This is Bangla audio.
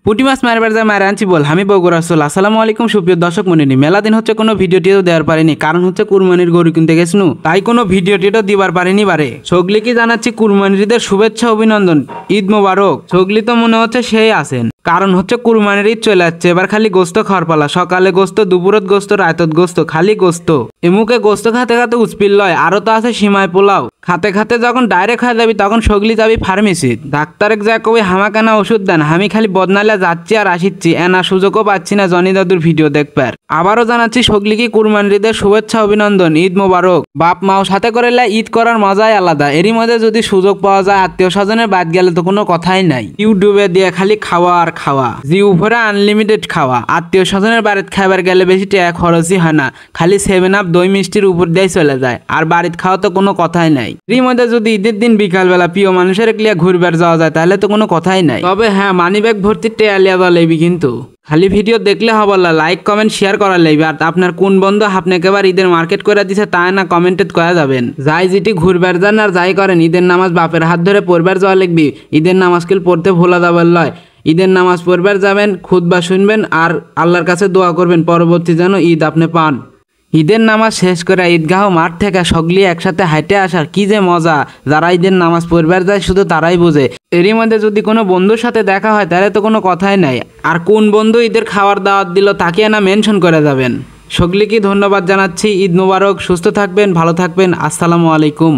পুঁটি মাছ মারবার যায় মায়ের আনছি বল আমি বগুড়া রাসূল। আসসালামু আলাইকুম সুপ্রিয় দর্শক মণ্ডলী, মেলা দিন হচ্ছে কোনো ভিডিওটিও দেওয়ার পারিনি, কারণ হচ্ছে কুরবানির গরু কিনতে গেছনু, তাই কোনো ভিডিওটিও দিবার পারিনি বারে। সগলি কি জানাচ্ছি কুরবানির ঈদের শুভেচ্ছা অভিনন্দন, ঈদ মোবারক। সগলি তো মনে হচ্ছে সেই আছেন, কারণ হচ্ছে কুরবানির ঈদ চলে যাচ্ছে, এবার খালি গোস্ত খাওয়ার পালা। সকালে গোস্ত, দুপুরত গোস্ত, রাতত গোস্ত, খালি গোস্ত। এমুকে গোস্ত খাতে খাতে উৎপিল লয়, আরো তো আছে সিমাই পোলাও। খাতে খাতে যখন ডাইরেক্ট হয়ে যাবি তখন সগলি যাবি ফার্মেসি, ডাক্তারের যা কবি হামাকানা ওষুধ দেন। আমি খালি বদনালে যাচ্ছি আর আসিচ্ছি, এনা সুযোগও পাচ্ছি না জনি দাদুর ভিডিও দেখবার। আবারও জানাচ্ছি সগলিকে কুরবানির ঈদের শুভেচ্ছা অভিনন্দন, ঈদ মোবারক। বাপ মাও সাথে করে ঈদ করার মজাই আলাদা। এরই মধ্যে যদি সুযোগ পাওয়া যায় আত্মীয় স্বজনের বাদ গেলে তো কোনো কথাই নাই। ইউটিউবে দিয়ে খালি খাওয়া আর খাওয়া, জি উপরে আনলিমিটেড খাওয়া। আত্মীয় স্বজনের বাড়িতে খাবার গেলে বেশি টাকা খরচই হয় না, খালি 7 আপ দই মিষ্টির উপর দিয়ে চলে যায়, আর বাড়িতে খাওয়া তো কোনো কথাই নাই। এরই মধ্যে যদি ঈদের দিন বিকালবেলা প্রিয় মানুষের ক্লিয়া ঘুরবার যাওয়া যায় তাহলে তো কোনো কথাই নাই। তবে হ্যাঁ, মানি ব্যাগ ভর্তি টেয়া লিয়া যাওয়া লাগবি, কিন্তু খালি ভিডিও দেখলে হবে না, লাইক কমেন্ট শেয়ার করা লাগবে। আর আপনার কোন বন্ধু আপনাকে এবার ঈদের মার্কেট করে দিছে তা না কমেন্টে কয়া যাবেন। যাই যেটি ঘুরবার যান আর যাই করেন, ঈদের নামাজ বাপের হাত ধরে পড়বার যাওয়া লাগবি। ঈদের নামাজ কিল পড়তে ভোলা যাবার লয়। ঈদের নামাজ পড়বার যাবেন, খুতবা শুনবেন আর আল্লাহর কাছে দোয়া করবেন পরবর্তী যেন ঈদ আপনি পান। ঈদের নামাজ শেষ করে ঈদগাহ মাঠ থেকে সগলি একসাথে হাইটে আসার কি যে মজা, যারা ঈদের নামাজ পড়বার যায় শুধু তারাই বোঝে। এরই মধ্যে যদি কোনো বন্ধুর সাথে দেখা হয় তাহলে তো কোনো কথাই নাই। আর কোন বন্ধু ঈদের খাওয়ার দাওয়াত দিল তাকে না মেনশন করে যাবেন। সগলিকে ধন্যবাদ জানাচ্ছি, ঈদ মোবারক। সুস্থ থাকবেন, ভালো থাকবেন, আসসালামু আলাইকুম।